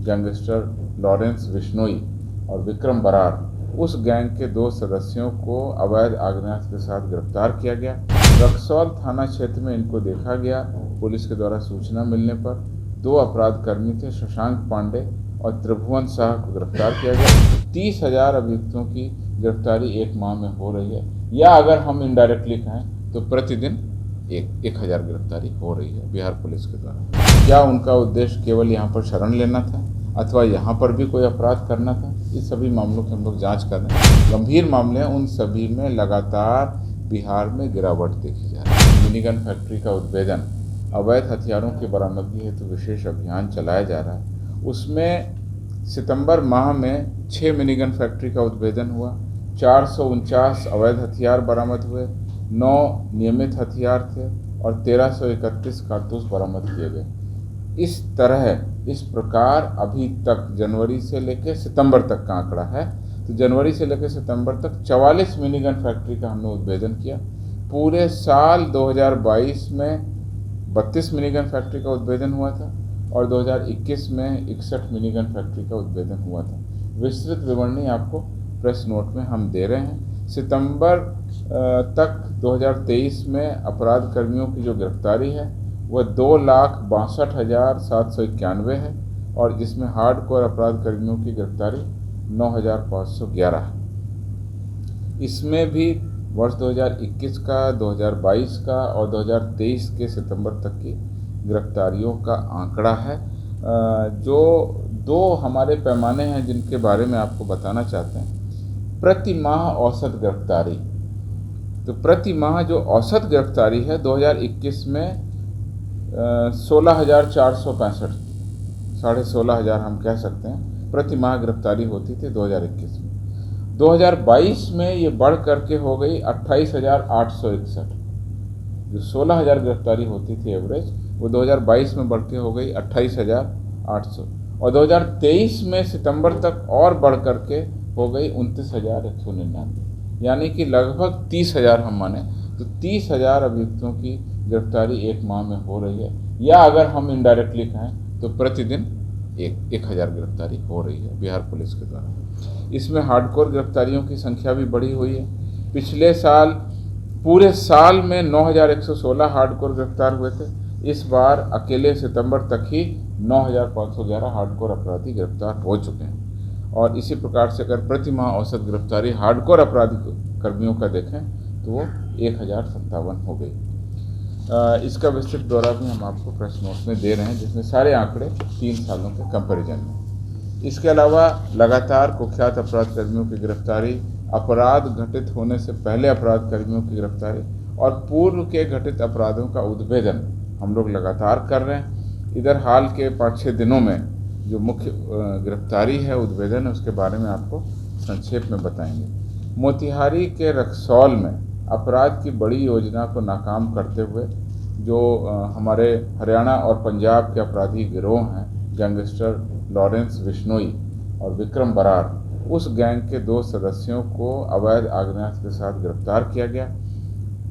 Gangster Lawrence Bishnoi और विक्रम बरार, उस gang के 2 सदस्यों को अवैध आग्नेयास्त्र के साथ गिरफ्तार किया गया। रक्सौल थाना क्षेत्र में इनको देखा गया। पुलिस के द्वारा सूचना मिलने पर 2 अपराधकर्मी थे, शशांक पांडे और त्रिभुवन शाह को गिरफ्तार किया गया। 30,000 अभियुक्तों की गिरफ्तारी 1 माह में हो रही है, या अगर हम इनडायरेक्टली कहें तो प्रतिदिन 1,000 गिरफ्तारी हो रही है बिहार पुलिस के द्वारा। क्या उनका उद्देश्य केवल यहाँ पर शरण लेना था अथवा यहाँ पर भी कोई अपराध करना था? इस सभी मामलों की हम लोग जांच कर रहे हैं। गंभीर मामले हैं, उन सभी में लगातार बिहार में गिरावट देखी जा रही है। मिनीगन फैक्ट्री का उद्भेदन, अवैध हथियारों की बरामदगी हेतु विशेष अभियान चलाया जा रहा है। उसमें सितंबर माह में 6 मिनीगन फैक्ट्री का उद्भेदन हुआ, 449 अवैध हथियार बरामद हुए, 9 नियमित हथियार थे और 1331 कारतूस बरामद किए गए। इस प्रकार अभी तक जनवरी से लेकर सितंबर तक का आंकड़ा है, तो जनवरी से लेकर सितंबर तक 44 मिनीगन फैक्ट्री का हमने उद्भेदन किया। पूरे साल 2022 में 32 मिनीगन फैक्ट्री का उद्भेदन हुआ था और 2021 में 61 मिनीगन फैक्ट्री का उद्भेदन हुआ था। विस्तृत विवरणी आपको प्रेस नोट में हम दे रहे हैं। सितंबर तक 2023 में अपराध कर्मियों की जो गिरफ्तारी है वह 2,62,791 है और जिसमें हार्डकोर अपराध कर्मियों की गिरफ्तारी 9,511 है। इसमें भी वर्ष 2021 का, 2022 का और 2023 के सितंबर तक की गिरफ्तारियों का आंकड़ा है। जो 2 हमारे पैमाने हैं जिनके बारे में आपको बताना चाहते हैं। प्रति माह औसत गिरफ्तारी, तो प्रति माह जो औसत गिरफ्तारी है 2021 में 16,465, 16,500 हम कह सकते हैं प्रति माह गिरफ्तारी होती थी 2021 में। 2022 में ये बढ़ करके हो गई 28,861। जो 16,000 गिरफ्तारी होती थी एवरेज, वो 2022 में बढ़ के हो गई 28,800 और 2023 में सितंबर तक और बढ़ करके हो गई 29,199, यानी कि लगभग 30,000 हम माने तो 30,000 अभियुक्तों की गिरफ्तारी 1 माह में हो रही है, या अगर हम इनडायरेक्टली कहें तो प्रतिदिन 1,000 गिरफ्तारी हो रही है बिहार पुलिस के द्वारा। इसमें हार्डकोर गिरफ्तारियों की संख्या भी बढ़ी हुई है। पिछले साल पूरे साल में 9,116 हार्डकोर गिरफ्तार हुए थे। इस बार अकेले सितंबर तक ही 9,511 हार्डकोर अपराधी गिरफ्तार हो चुके हैं। और इसी प्रकार से अगर प्रति माह औसत गिरफ्तारी हार्डकोर अपराधी कर्मियों का देखें तो वो 1,057 हो गई। इसका विस्तृत ब्यौरा भी हम आपको प्रेस नोट में दे रहे हैं, जिसमें सारे आंकड़े 3 सालों के कंपैरिजन में। इसके अलावा लगातार कुख्यात अपराध कर्मियों की गिरफ्तारी, अपराध घटित होने से पहले अपराध कर्मियों की गिरफ्तारी और पूर्व के घटित अपराधों का उद्भेदन हम लोग लगातार कर रहे हैं। इधर हाल के 5-6 दिनों में जो मुख्य गिरफ्तारी है, उद्भेदन है, उसके बारे में आपको संक्षेप में बताएंगे। मोतिहारी के रक्सौल में अपराध की बड़ी योजना को नाकाम करते हुए जो हमारे हरियाणा और पंजाब के अपराधी गिरोह हैं, गैंगस्टर लॉरेंस बिश्नोई और विक्रम बरार, उस गैंग के 2 सदस्यों को अवैध आग्नेयास्त्र के साथ गिरफ्तार किया गया।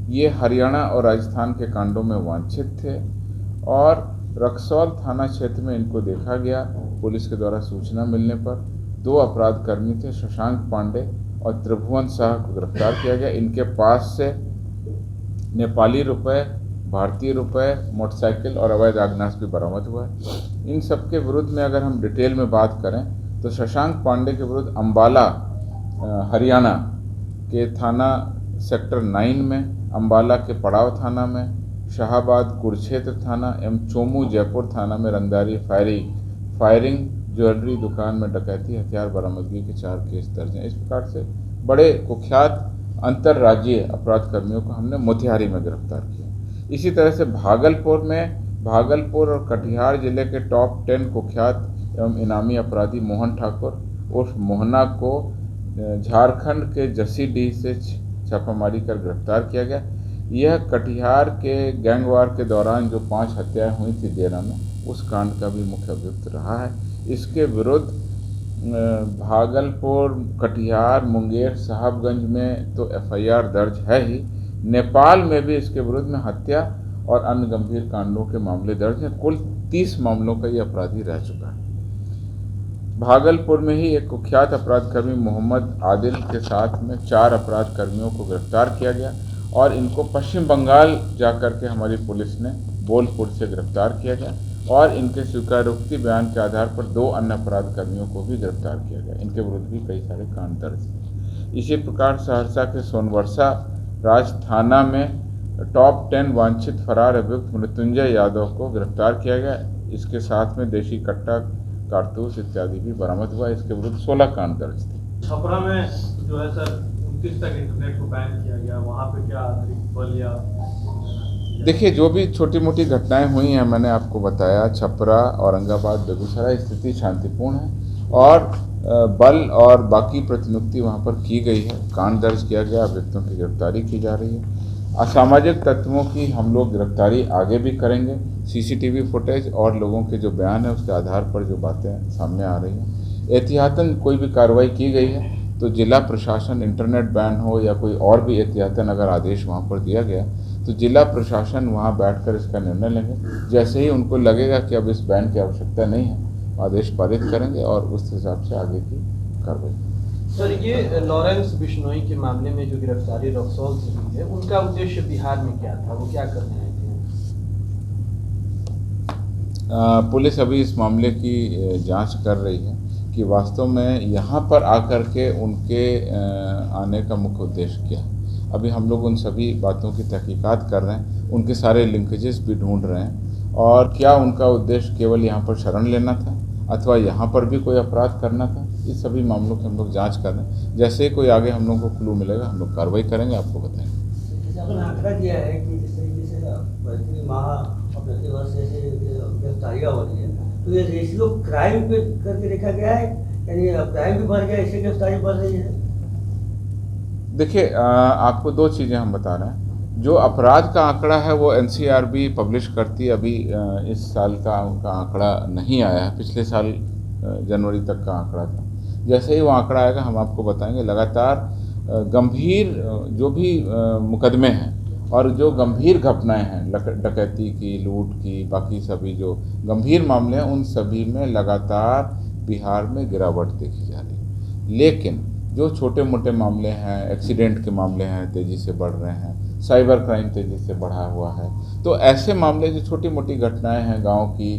ये हरियाणा और राजस्थान के कांडों में वांछित थे और रक्सौल थाना क्षेत्र में इनको देखा गया। पुलिस के द्वारा सूचना मिलने पर 2 अपराधकर्मी थे, शशांक पांडे और त्रिभुवन शाह को गिरफ्तार किया गया। इनके पास से नेपाली रुपए, भारतीय रुपए, मोटरसाइकिल और अवैध आग्नेयास्त्र भी बरामद हुआ है। इन सब के विरुद्ध में अगर हम डिटेल में बात करें तो शशांक पांडे के विरुद्ध अम्बाला हरियाणा के थाना सेक्टर 9 में, अम्बाला के पड़ाव थाना में, शाहबाद कुरुक्षेत्र थाना एवं चोमू जयपुर थाना में रंगदारी, फायरिंग, ज्वेलरी दुकान में डकैती, हथियार बरामदगी के 4 केस दर्ज हैं। इस प्रकार से बड़े कुख्यात अंतर्राज्यीय अपराध कर्मियों को हमने मोतिहारी में गिरफ्तार किया। इसी तरह से भागलपुर और कटिहार जिले के टॉप 10 कुख्यात एवं इनामी अपराधी मोहन ठाकुर उर्फ मोहना को झारखंड के जसीडीह से छापामारी कर गिरफ्तार किया गया। यह कटिहार के गैंगवार के दौरान जो 5 हत्याएं हुई थी देरा में, उस कांड का भी मुख्य अभियुक्त रहा है। इसके विरुद्ध भागलपुर, कटिहार, मुंगेर, साहबगंज में तो एफआईआर दर्ज है ही, नेपाल में भी इसके विरुद्ध में हत्या और अन्य गंभीर कांडों के मामले दर्ज हैं। कुल 30 मामलों का ये अपराधी रह चुका है। भागलपुर में ही एक कुख्यात अपराधकर्मी मोहम्मद आदिल के साथ में 4 अपराधकर्मियों को गिरफ्तार किया गया और इनको पश्चिम बंगाल जाकर के हमारी पुलिस ने बोलपुर से गिरफ्तार किया गया और इनके स्वीकारोक्ति बयान के आधार पर 2 अन्य अपराधकर्मियों को भी गिरफ्तार किया गया। इनके विरुद्ध भी कई सारे कांड दर्ज हैं। इसी प्रकार सहरसा के सोनवर्षा राज थाना में टॉप 10 वांछित फरार अभियुक्त मृत्युंजय यादव को गिरफ्तार किया गया। इसके साथ में देशी कट्टा, कारतूस इत्यादि भी बरामद हुआ। इसके विरुद्ध 16 कांड दर्ज थे। छपरा में जो है सर 29 तक इंटरनेट को बैन किया गया, वहाँ पे क्या अतिरिक्त बल या देखिए, जो भी छोटी मोटी घटनाएं हुई हैं मैंने आपको बताया, छपरा, औरंगाबाद, बेगूसराय स्थिति शांतिपूर्ण है और बल और बाकी प्रतिनियुक्ति वहाँ पर की गई है। कांड दर्ज किया गया, अभियुक्तों की गिरफ्तारी की जा रही है। असामाजिक तत्वों की हम लोग गिरफ्तारी आगे भी करेंगे। सीसीटीवी फुटेज और लोगों के जो बयान है उसके आधार पर जो बातें सामने आ रही हैं, एहतियातन कोई भी कार्रवाई की गई है तो जिला प्रशासन, इंटरनेट बैन हो या कोई और भी एहतियातन अगर आदेश वहाँ पर दिया गया तो जिला प्रशासन वहाँ बैठकर इसका निर्णय लेंगे। जैसे ही उनको लगेगा कि अब इस बैन की आवश्यकता नहीं है, आदेश पारित करेंगे और उस हिसाब से आगे की कार्रवाई। सर, ये लॉरेंस बिश्नोई के मामले में जो गिरफ्तारी रक्सौल से हुई है, उनका उद्देश्य बिहार में क्या था? वो क्या करने आए थे? पुलिस अभी इस मामले की जांच कर रही है कि वास्तव में यहाँ पर आकर के उनके आने का मुख्य उद्देश्य क्या है। अभी हम लोग उन सभी बातों की तहकीकात कर रहे हैं, उनके सारे लिंकेजेस भी ढूंढ रहे हैं और क्या उनका उद्देश्य केवल यहाँ पर शरण लेना था अथवा यहाँ पर भी कोई अपराध करना था। इस सभी मामलों की हम लोग जांच कर रहे हैं। जैसे ही कोई आगे हम लोग को क्लू मिलेगा हम लोग कार्रवाई करेंगे, आपको बताएंगे। आपने आंकड़ा दिया है कि जिस तरीके से प्रति माह और प्रति वर्ष ऐसे गिरफ्तारियाँ हो रही है, तो ये रेशियो क्राइम पे करके देखा गया है, यानी क्राइम भी बढ़ गया, इससे गिरफ्तारी बढ़ रही है। देखिए, आपको 2 चीज़ें हम बता रहे हैं। जो अपराध का आंकड़ा है वो एनसीआरबी पब्लिश करती है। अभी इस साल का उनका आंकड़ा नहीं आया है, पिछले साल जनवरी तक का आंकड़ा था। जैसे ही वो आंकड़ा आएगा हम आपको बताएंगे। लगातार गंभीर जो भी मुकदमे हैं और जो गंभीर घटनाएं हैं, डकैती की, लूट की, बाकी सभी जो गंभीर मामले हैं, उन सभी में लगातार बिहार में गिरावट देखी जा रही है। लेकिन जो छोटे मोटे मामले हैं, एक्सीडेंट के मामले हैं, तेज़ी से बढ़ रहे हैं, साइबर क्राइम तेज़ी से बढ़ा हुआ है। तो ऐसे मामले जो छोटी मोटी घटनाएं हैं, गांव की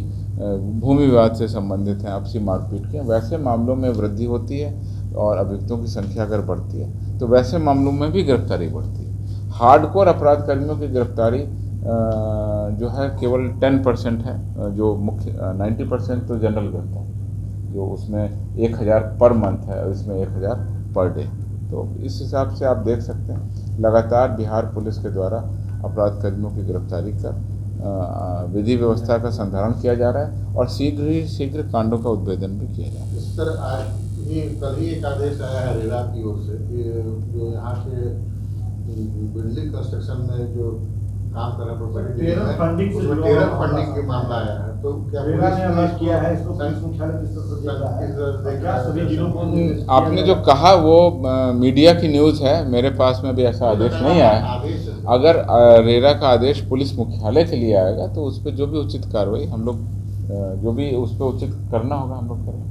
भूमि विवाद से संबंधित हैं, आपसी मारपीट के, वैसे मामलों में वृद्धि होती है और अभियुक्तों की संख्या अगर बढ़ती है तो वैसे मामलों में भी गिरफ्तारी बढ़ती है। हार्डकोर अपराधकर्मियों की गिरफ्तारी जो है केवल 10% है। जो मुख्य 90% तो जनरल गिरफ्तारी, जो उसमें 1000 पर मंथ है और इसमें 1000 पर डे। तो इस हिसाब से आप देख सकते हैं लगातार बिहार पुलिस के द्वारा अपराधकर्मियों की गिरफ्तारी कर विधि व्यवस्था का संधारण किया जा रहा है और शीघ्र ही शीघ्र कांडों का उद्भेदन भी किया जा रहा है। इस तरह कल ही एक आदेश आया है रेरा की ओर से कि जो यहाँ से बिल्डिंग कंस्ट्रक्शन में जो काम कर रहा प्रॉपर्टी टेरर फंडिंग से जुड़ा टेरर फंडिंग के मामला आया है, तो क्या रेरा ने अरेस्ट किया है इसको? पुलिस मुख्यालय किस तरह से देख रहा है? क्या सभी जिलों को आपने जो कहा वो मीडिया की न्यूज़ है, मेरे पास में भी ऐसा आदेश नहीं आया। आदेश है। अगर रेरा का आदेश पुलिस मुख्यालय के लिए आएगा तो उस पर जो भी उचित कार्रवाई हम लोग जो भी उस पर उचित करना होगा हम लोग करेंगे।